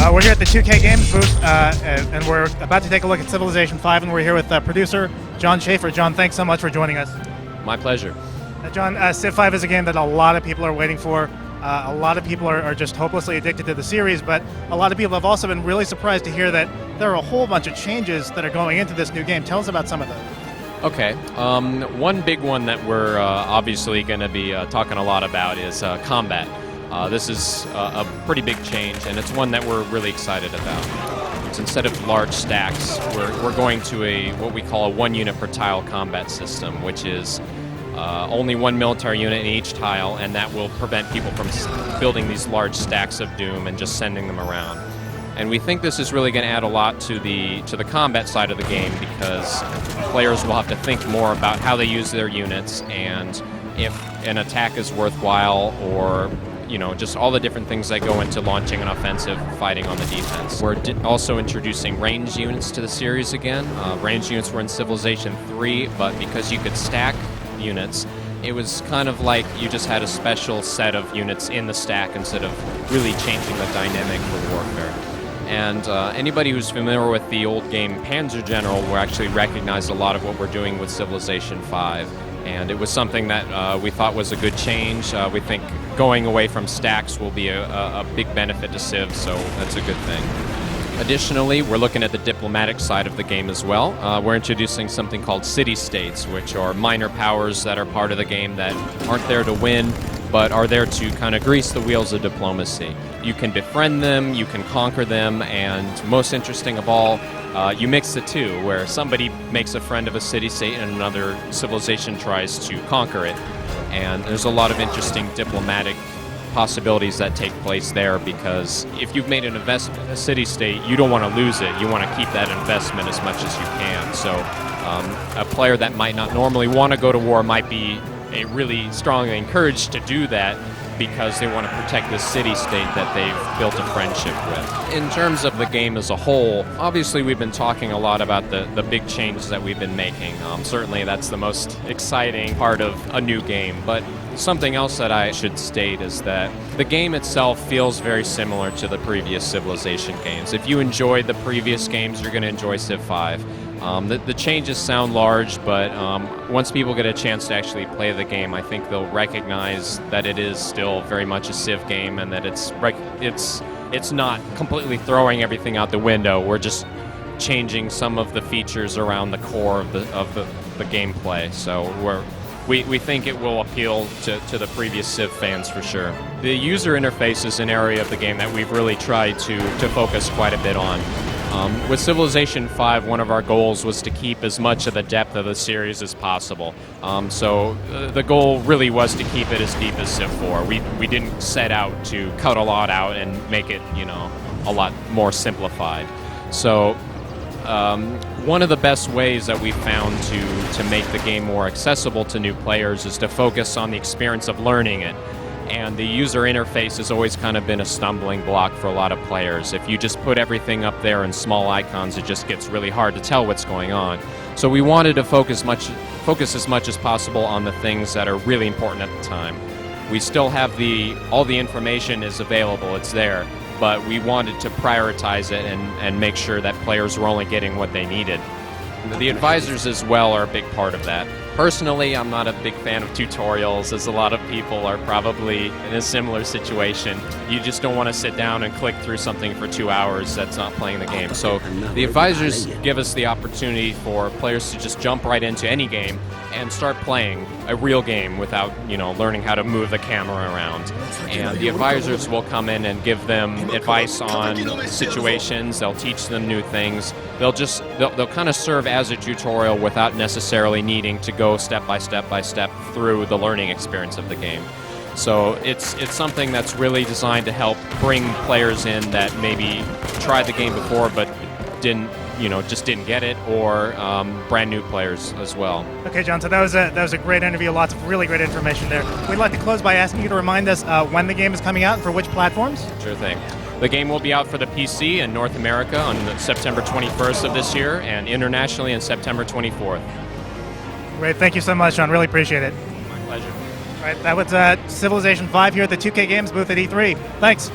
We're here at the 2K Games booth, and we're about to take a look at Civilization 5, and we're here with producer John Shaffer. John, thanks so much for joining us. My pleasure. John, Civ5 is a game that a lot of people are waiting for. A lot of people are just hopelessly addicted to the series, but a lot of people have also been really surprised to hear that there are a whole bunch of changes that are going into this new game. Tell us about some of those. Okay. One big one that we're obviously going to be talking a lot about is combat. This is a pretty big change, and it's one that we're really excited about. It's instead of large stacks, we're going to what we call a 1 unit per tile combat system, which is only 1 military unit in each tile, and that will prevent people from building these large stacks of doom and just sending them around. And we think this is really going to add a lot to the combat side of the game, because players will have to think more about how they use their units and if an attack is worthwhile, or just all the different things that go into launching an offensive, fighting on the defense. We're also introducing ranged units to the series again. Ranged units were in Civilization 3, but because you could stack units, it was kind of like you just had a special set of units in the stack instead of really changing the dynamic for warfare. And anybody who's familiar with the old game Panzer General will actually recognize a lot of what we're doing with Civilization 5. And it was something that we thought was a good change. We think going away from stacks will be a big benefit to Civ, so that's a good thing. Additionally, we're looking at the diplomatic side of the game as well. We're introducing something called city-states, which are minor powers that are part of the game that aren't there to win, but are there to kind of grease the wheels of diplomacy. You can befriend them, you can conquer them, and most interesting of all, you mix the two, where somebody makes a friend of a city-state and another civilization tries to conquer it. And there's a lot of interesting diplomatic possibilities that take place there, because if you've made an investment in a city-state, you don't want to lose it. You want to keep that investment as much as you can. So a player that might not normally want to go to war might be really strongly encouraged to do that, because they want to protect the city-state that they've built a friendship with. In terms of the game as a whole, obviously we've been talking a lot about the big changes that we've been making. Certainly that's the most exciting part of a new game, but something else that I should state is that the game itself feels very similar to the previous Civilization games. If you enjoyed the previous games, you're going to enjoy Civ 5. The changes sound large, but once people get a chance to actually play the game, I think they'll recognize that it is still very much a Civ game, and that it's not completely throwing everything out the window. We're just changing some of the features around the core of the gameplay. So we think it will appeal to the previous Civ fans for sure. The user interface is an area of the game that we've really tried to focus quite a bit on. With Civilization 5, one of our goals was to keep as much of the depth of the series as possible. So the goal really was to keep it as deep as Civ 4. We didn't set out to cut a lot out and make it, a lot more simplified. So one of the best ways that we've found to make the game more accessible to new players is to focus on the experience of learning it. And the user interface has always kind of been a stumbling block for a lot of players. If you just put everything up there in small icons, it just gets really hard to tell what's going on. So we wanted to focus as much as possible on the things that are really important at the time. We still have all the information is available, it's there, but we wanted to prioritize it and make sure that players were only getting what they needed. The advisors as well are a big part of that. Personally, I'm not a big fan of tutorials, as a lot of people are probably in a similar situation. You just don't want to sit down and click through something for 2 hours that's not playing the game. So the advisors give us the opportunity for players to just jump right into any game and start playing a real game without, learning how to move the camera around. And the advisors will come in and give them advice on situations. They'll teach them new things. They'll kind of serve as a tutorial without necessarily needing to go step by step through the learning experience of the game. So it's something that's really designed to help bring players in that maybe tried the game before but just didn't get it, or brand new players as well. Okay, John, so that was a great interview, lots of really great information there. We'd like to close by asking you to remind us when the game is coming out and for which platforms? Sure thing. The game will be out for the PC in North America on September 21st of this year, and internationally on September 24th. Great, thank you so much, John, really appreciate it. My pleasure. All right, that was Civilization 5 here at the 2K Games booth at E3. Thanks.